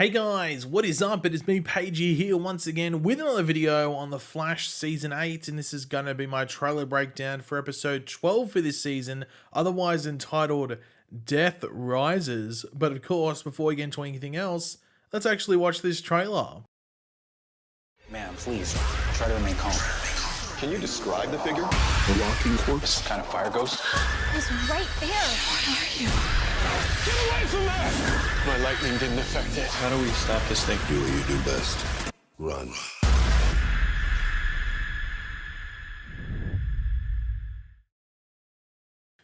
Hey guys, what is up? It is me, Pagey, here once again with another video on The Flash Season 8, and this is going to be my trailer breakdown for episode 12 for this season, otherwise entitled Death Rises. But of course, before we get into anything else, let's actually watch this trailer. Ma'am, please, try to remain calm. Can you describe the figure? The walking corpse? Some kind of fire ghost? He's right there. What are you? Get away from that! My lightning didn't affect it. How do we stop this thing? Do what you do best. Run.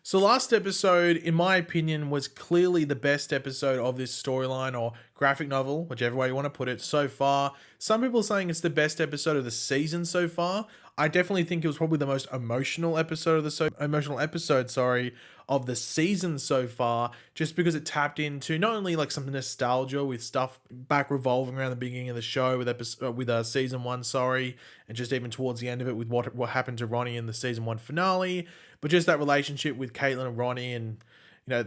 So last episode, in my opinion, was clearly the best episode of this storyline or graphic novel, whichever way you want to put it, so far. Some people are saying it's the best episode of the season so far. I definitely think it was probably the most emotional episode of the season so far, just because it tapped into not only like some nostalgia with stuff back revolving around the beginning of the show with season 1, and just even towards the end of it with what happened to Ronnie in the season 1 finale, but just that relationship with Caitlyn and Ronnie, and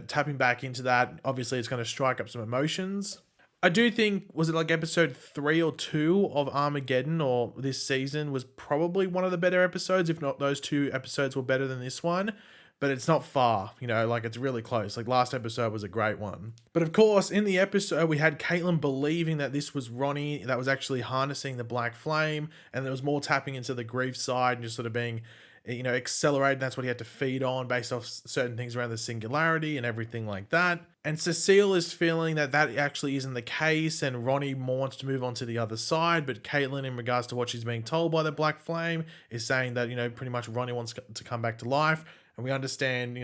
tapping back into that. Obviously, it's going to strike up some emotions. I do think, was it like episode 3 or 2 of Armageddon or this season was probably one of the better episodes, if not those 2 episodes were better than this one. But it's not far, like it's really close. Like last episode was a great one. But of course, in the episode, we had Caitlyn believing that this was Ronnie that was actually harnessing the black flame, and there was more tapping into the grief side and just sort of being, accelerated. That's what he had to feed on based off certain things around the singularity and everything like that. And Cecile is feeling that that actually isn't the case, and Ronnie more wants to move on to the other side, but Caitlyn, in regards to what she's being told by the black flame, is saying that, pretty much Ronnie wants to come back to life. And we understand,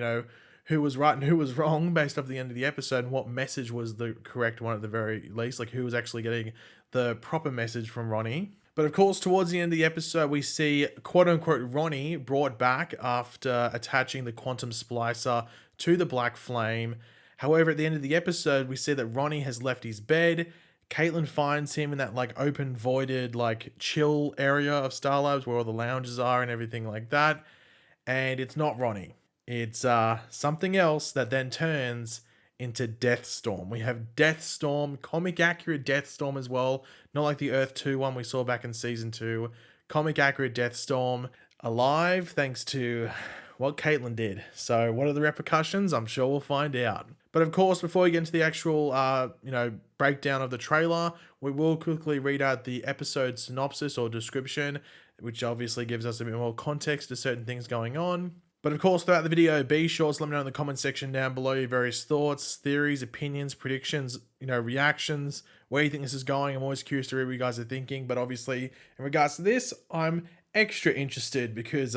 who was right and who was wrong based off the end of the episode, and what message was the correct one at the very least, like who was actually getting the proper message from Ronnie. But of course, towards the end of the episode, we see quote-unquote Ronnie brought back after attaching the quantum splicer to the black flame. However, at the end of the episode, we see that Ronnie has left his bed. Caitlyn finds him in that like open, voided, like chill area of Star Labs where all the lounges are and everything like that. And it's not Ronnie. It's something else that then turns into Deathstorm. We have Deathstorm, comic accurate Deathstorm as well. Not like the Earth 2 one we saw back in season 2. Comic accurate Deathstorm, alive thanks to what Caitlyn did. So what are the repercussions? I'm sure we'll find out. But of course, before we get into the actual, breakdown of the trailer, we will quickly read out the episode synopsis or description, which obviously gives us a bit more context to certain things going on. But of course, throughout the video, be sure to let me know in the comment section down below your various thoughts, theories, opinions, predictions, reactions, where you think this is going. I'm always curious to read what you guys are thinking. But obviously, in regards to this, I'm extra interested because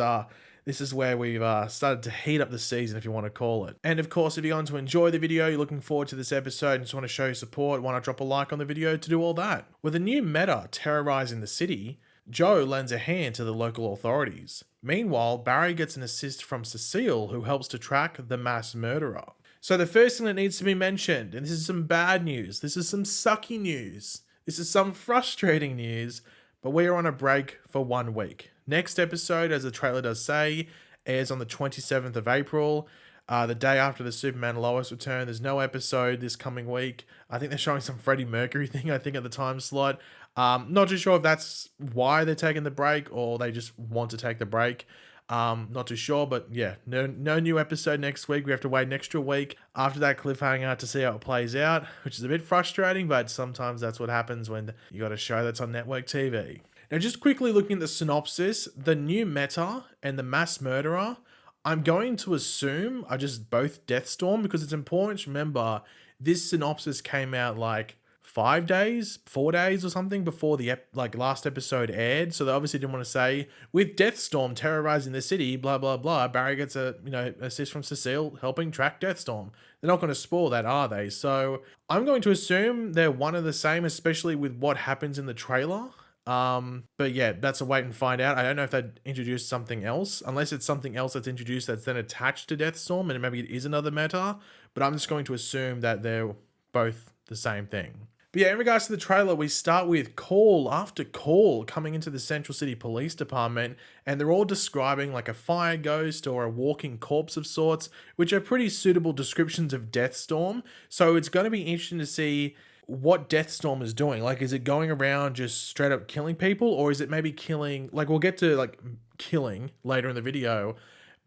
this is where we've started to heat up the season, if you want to call it. And of course, if you're going to enjoy the video, you're looking forward to this episode and just want to show your support, why not drop a like on the video to do all that? With a new meta terrorizing the city, Joe lends a hand to the local authorities. Meanwhile, Barry gets an assist from Cecile, who helps to track the mass murderer. So the first thing that needs to be mentioned, and this is some bad news, this is some sucky news, this is some frustrating news, but we are on a break for 1 week. Next episode, as the trailer does say, airs on the 27th of April, the day after the Superman Lois return. There's no episode this coming week. I think they're showing some Freddie Mercury thing, at the time slot. Not too sure if that's why they're taking the break or they just want to take the break. Not too sure, but yeah, no new episode next week. We have to wait an extra week after that cliffhanger to see how it plays out, which is a bit frustrating, but sometimes that's what happens when you got a show that's on network TV. Now, just quickly looking at the synopsis, the new meta and the mass murderer, I'm going to assume are just both Deathstorm, because it's important to remember this synopsis came out like 4 days or something before the last episode aired. So they obviously didn't want to say, with Deathstorm terrorizing the city, blah, blah, blah, Barry gets a, assist from Cecile helping track Deathstorm. They're not going to spoil that, are they? So I'm going to assume they're one and the same, especially with what happens in the trailer. But yeah, that's a wait and find out. I don't know if they'd introduce something else, unless it's something else that's introduced that's then attached to Deathstorm, and maybe it is another meta, but I'm just going to assume that they're both the same thing. But yeah, in regards to the trailer, we start with call after call coming into the Central City Police Department, and they're all describing like a fire ghost or a walking corpse of sorts, which are pretty suitable descriptions of Deathstorm. So it's going to be interesting to see what Deathstorm is doing. Like, is it going around just straight up killing people, or is it maybe killing, like, we'll get to like killing later in the video,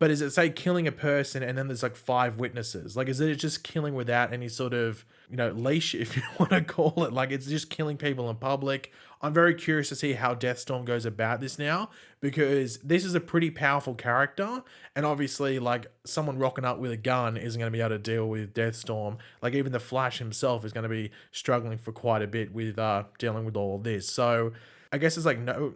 but is it say killing a person and then there's like 5 witnesses? Like, is it just killing without any sort of, leash, if you want to call it? Like, it's just killing people in public. I'm very curious to see how Deathstorm goes about this now, because this is a pretty powerful character, and obviously, like, someone rocking up with a gun isn't going to be able to deal with Deathstorm. Like, even the Flash himself is going to be struggling for quite a bit with dealing with all of this. So I guess it's like no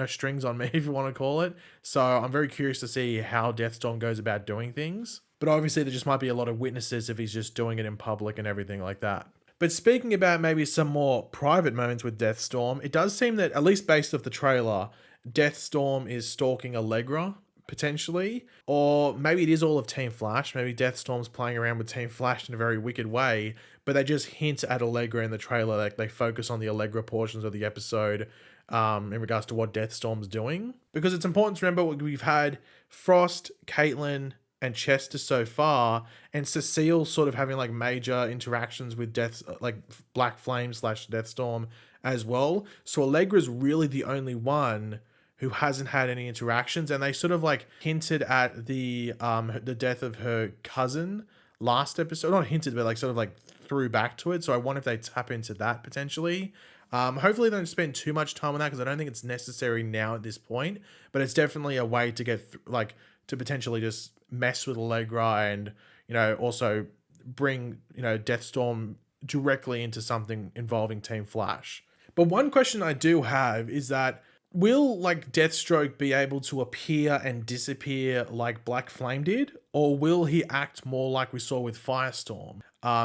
strings on me, if you want to call it. So I'm very curious to see how Deathstorm goes about doing things. But obviously there just might be a lot of witnesses if he's just doing it in public and everything like that. But speaking about maybe some more private moments with Deathstorm, it does seem that, at least based off the trailer, Deathstorm is stalking Allegra, potentially. Or maybe it is all of Team Flash. Maybe Deathstorm's playing around with Team Flash in a very wicked way, but they just hint at Allegra in the trailer. Like, they focus on the Allegra portions of the episode in regards to what Deathstorm's doing. Because it's important to remember we've had Frost, Caitlyn, and Chester so far, and Cecile sort of having like major interactions with Black Flame / Deathstorm as well. So Allegra's really the only one who hasn't had any interactions, and they sort of like hinted at the death of her cousin last episode. Not hinted, but like sort of like threw back to it. So I wonder if they tap into that potentially. Hopefully they don't spend too much time on that, because I don't think it's necessary now at this point, but it's definitely a way to get to potentially just mess with Allegra and, also bring, Deathstorm directly into something involving Team Flash. But one question I do have is that, will like Deathstroke be able to appear and disappear like Black Flame did, or will he act more like we saw with Firestorm?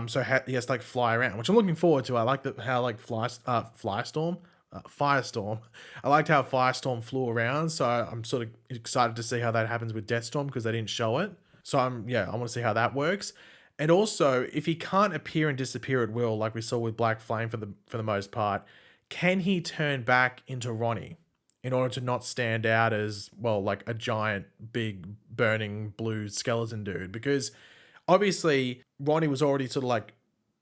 So he has to like fly around, which I'm looking forward to. I like how like Firestorm. I liked how Firestorm flew around, so I'm sort of excited to see how that happens with Deathstorm, because they didn't show it. So I want to see how that works. And also, if he can't appear and disappear at will, like we saw with Black Flame for the most part, can he turn back into Ronnie in order to not stand out as, well, like a giant, big, burning blue skeleton dude? Because obviously Ronnie was already sort of like,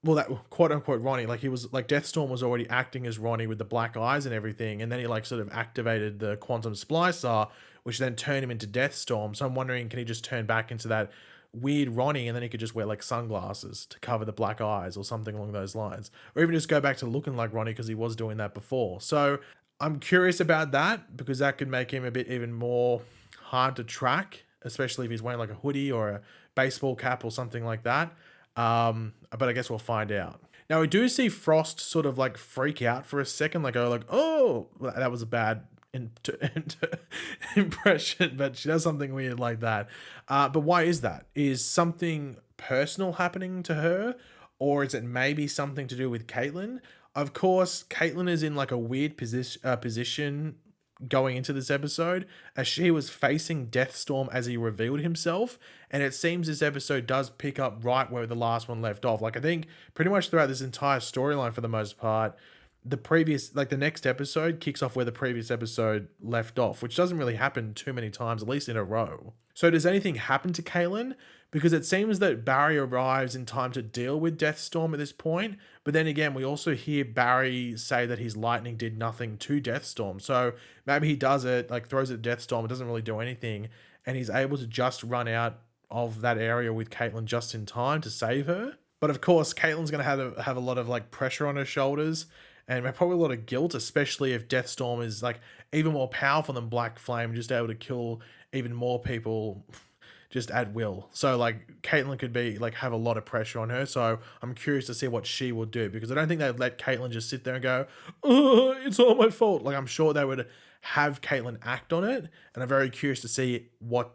well, that quote unquote Ronnie, like he was like, Deathstorm was already acting as Ronnie with the black eyes and everything, and then he like sort of activated the quantum splicer, which then turned him into Deathstorm. So I'm wondering, can he just turn back into that weird Ronnie, and then he could just wear like sunglasses to cover the black eyes or something along those lines, or even just go back to looking like Ronnie, because he was doing that before. So I'm curious about that, because that could make him a bit even more hard to track, especially if he's wearing like a hoodie or a baseball cap or something like that. But I guess we'll find out. Now we do see Frost sort of like freak out for a second, like go like, oh, that was a bad impression, but she does something weird like that. But why is that? Is something personal happening to her, or is it maybe something to do with Caitlyn? Of course, Caitlyn is in like a weird position going into this episode, as she was facing Deathstorm as he revealed himself, and it seems this episode does pick up right where the last one left off. Like, I think pretty much throughout this entire storyline, for the most part, the next episode kicks off where the previous episode left off, which doesn't really happen too many times, at least in a row. So does anything happen to Caitlyn? Because it seems that Barry arrives in time to deal with Deathstorm at this point, but then again, we also hear Barry say that his lightning did nothing to Deathstorm. So maybe he does it, like throws it at Deathstorm, it doesn't really do anything, and he's able to just run out of that area with Caitlyn just in time to save her. But of course, Caitlyn's going to have a lot of like pressure on her shoulders, and probably a lot of guilt, especially if Deathstorm is like even more powerful than Black Flame, just able to kill even more people just at will. So like Caitlyn could be like have a lot of pressure on her. So I'm curious to see what she will do, because I don't think they'd let Caitlyn just sit there and go, oh, it's all my fault. Like, I'm sure they would have Caitlyn act on it, and I'm very curious to see what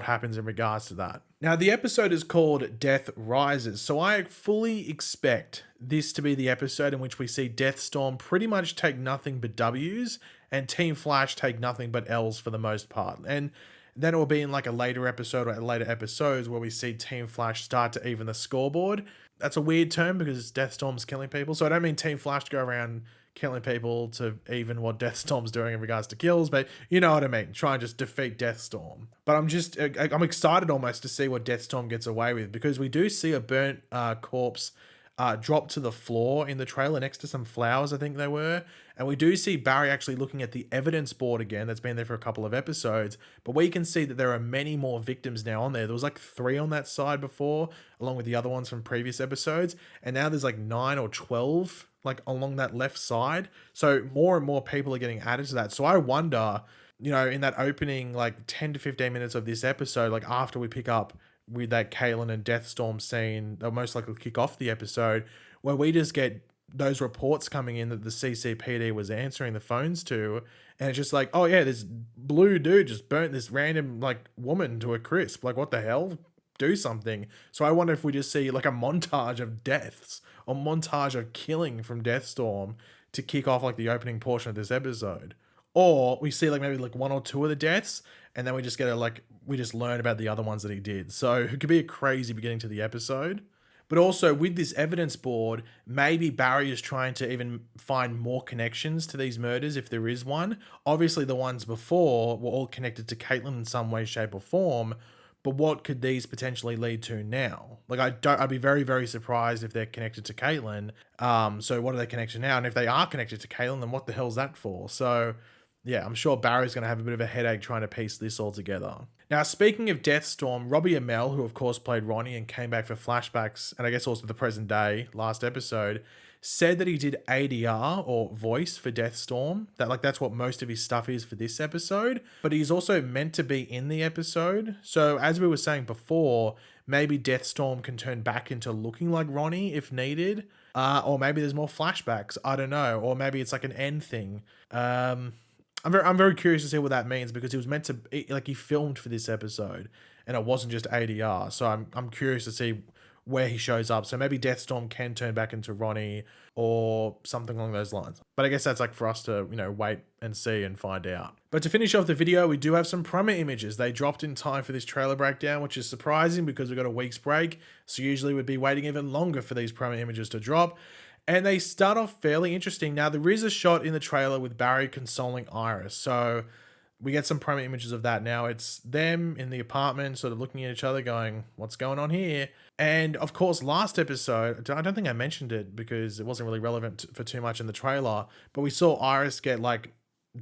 happens in regards to that. Now, the episode is called Death Rises, so I fully expect this to be the episode in which we see Deathstorm pretty much take nothing but W's, and Team Flash take nothing but L's for the most part. And then it will be in like a later episode or later episodes where we see Team Flash start to even the scoreboard. That's a weird term because Deathstorm's killing people, so I don't mean Team Flash to go around killing people to even what Deathstorm's doing in regards to kills, but you know what I mean. Try and just defeat Deathstorm. But I'm excited almost to see what Deathstorm gets away with, because we do see a burnt corpse drop to the floor in the trailer next to some flowers, I think they were. And we do see Barry actually looking at the evidence board again that's been there for a couple of episodes. But we can see that there are many more victims now on there. There was like 3 on that side before, along with the other ones from previous episodes. And now there's like 9 or 12 like along that left side. So more and more people are getting added to that. So I wonder, you know, in that opening like 10 to 15 minutes of this episode, like after we pick up with that Caitlyn and Deathstorm scene, they'll most likely kick off the episode, where we just get those reports coming in that the CCPD was answering the phones to, and it's just like, oh yeah, this blue dude just burnt this random like woman to a crisp. Like, what the hell? Do something. So I wonder if we just see like a montage of deaths, a montage of killing from Deathstorm to kick off like the opening portion of this episode. Or we see like maybe like 1 or 2 of the deaths, and then we just get we just learn about the other ones that he did. So it could be a crazy beginning to the episode. But also with this evidence board, maybe Barry is trying to even find more connections to these murders if there is one. Obviously the ones before were all connected to Caitlyn in some way, shape or form. But what could these potentially lead to now? Like, I'd be very, very surprised if they're connected to Caitlyn. So what are they connected now? And if they are connected to Caitlyn, then what the hell's that for? So yeah, I'm sure Barry's going to have a bit of a headache trying to piece this all together. Now, speaking of Deathstorm, Robbie Amell, who of course played Ronnie and came back for flashbacks, and I guess also the present day, last episode, said that he did ADR or voice for Deathstorm. That's what most of his stuff is for this episode. But he's also meant to be in the episode. So as we were saying before, maybe Deathstorm can turn back into looking like Ronnie if needed. Or maybe there's more flashbacks. I don't know. Or maybe it's like an end thing. I'm very curious to see what that means, because he was meant to, like, he filmed for this episode and it wasn't just ADR. So I'm curious to see where he shows up. So maybe Deathstorm can turn back into Ronnie or something along those lines. But I guess that's like for us to, you know, wait and see and find out. But to finish off the video, we do have some promo images. They dropped in time for this trailer breakdown, which is surprising because we've got a week's break. So usually we'd be waiting even longer for these promo images to drop. And they start off fairly interesting. Now, there is a shot in the trailer with Barry consoling Iris. So we get some promo images of that. Now, it's them in the apartment sort of looking at each other going, what's going on here? And of course, last episode, I don't think I mentioned it because it wasn't really relevant for too much in the trailer, but we saw Iris get like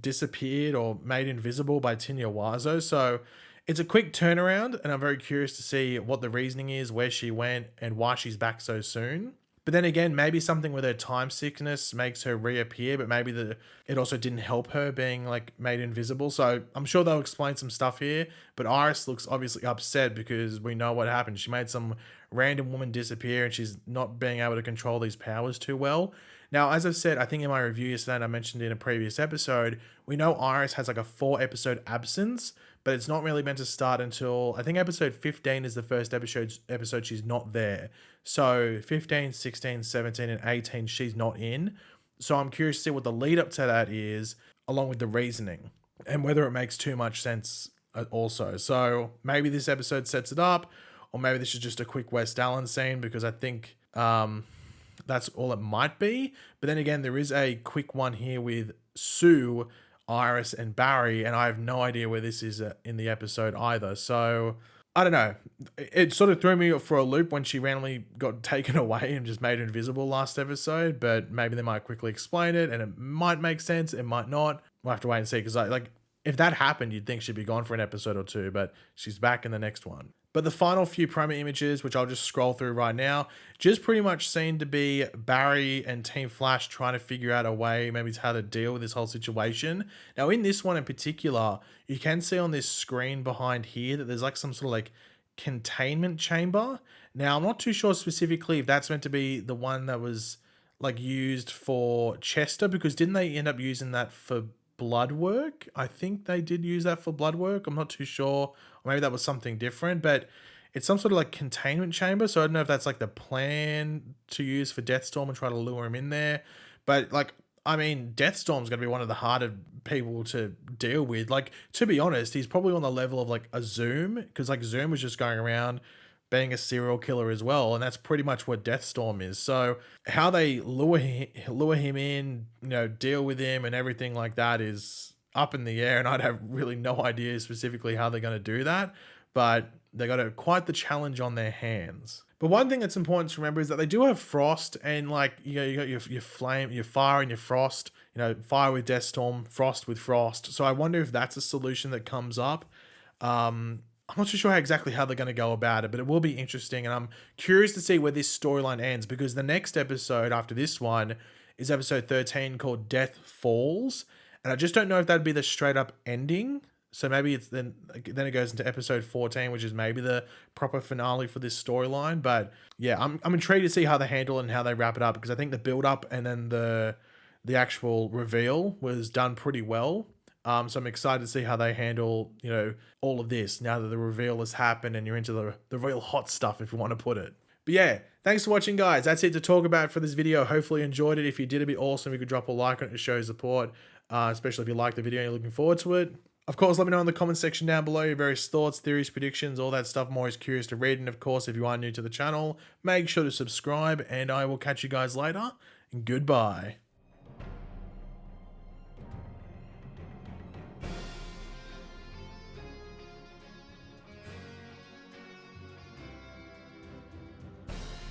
disappeared or made invisible by Tinya Wazo. So it's a quick turnaround, and I'm very curious to see what the reasoning is, where she went, and why she's back so soon. But then again, maybe something with her time sickness makes her reappear, but maybe it also didn't help her being like made invisible. So I'm sure they'll explain some stuff here, but Iris looks obviously upset because we know what happened. She made some random woman disappear and she's not being able to control these powers too well. Now, as I've said, I think in my review yesterday, and I mentioned in a previous episode, we know Iris has like a 4-episode absence, but it's not really meant to start until, I think episode 15 is the first episode she's not there. So 15, 16, 17, and 18, she's not in. So I'm curious to see what the lead up to that is, along with the reasoning, and whether it makes too much sense also. So maybe this episode sets it up, or maybe this is just a quick West Allen scene, because I think that's all it might be. But then again, there is a quick one here with Sue, Iris, and Barry, and I have no idea where this is in the episode either. So I don't know. It sort of threw me for a loop when she randomly got taken away and just made invisible last episode, but maybe they might quickly explain it and it might make sense. It might not. We'll have to wait and see, because if that happened, you'd think she'd be gone for an episode or two, but she's back in the next one. But the final few promo images, which I'll just scroll through right now, just pretty much seem to be Barry and Team Flash trying to figure out a way, maybe it's how to deal with this whole situation. Now, in this one in particular, you can see on this screen behind here that there's like some sort of like containment chamber. Now, I'm not too sure specifically if that's meant to be the one that was like used for Chester, because didn't they end up using that for blood work? I think they did use that for blood work. I'm not too sure. Or maybe that was something different, but it's some sort of like containment chamber. So I don't know if that's like the plan to use for Deathstorm and try to lure him in there. But like, I mean, Deathstorm's going to be one of the harder people to deal with. Like, to be honest, he's probably on the level of like a Zoom, because like Zoom was just going around being a serial killer as well, and that's pretty much what Deathstorm is. So how they lure him in, you know, deal with him and everything like that is up in the air, and I'd have really no idea specifically how they're going to do that, but they got quite the challenge on their hands. But one thing that's important to remember is that they do have frost, and like, you know, you got your flame, your fire and your frost, you know, fire with Deathstorm, frost with frost. So I wonder if that's a solution that comes up. I'm not too sure exactly how they're going to go about it, but it will be interesting. And I'm curious to see where this storyline ends, because the next episode after this one is episode 13 called Death Falls. And I just don't know if that'd be the straight up ending. So maybe it's then it goes into episode 14, which is maybe the proper finale for this storyline. But yeah, I'm intrigued to see how they handle it and how they wrap it up, because I think the build up and then the actual reveal was done pretty well. So I'm excited to see how they handle, you know, all of this now that the reveal has happened and you're into the real hot stuff, if you want to put it. But yeah, thanks for watching, guys. That's it to talk about for this video. Hopefully you enjoyed it. If you did, it'd be awesome if you could drop a like on it to show your support, especially if you like the video and you're looking forward to it. Of course, let me know in the comment section down below your various thoughts, theories, predictions, all that stuff. I'm always curious to read. And of course, if you are new to the channel, make sure to subscribe, and I will catch you guys later. And goodbye.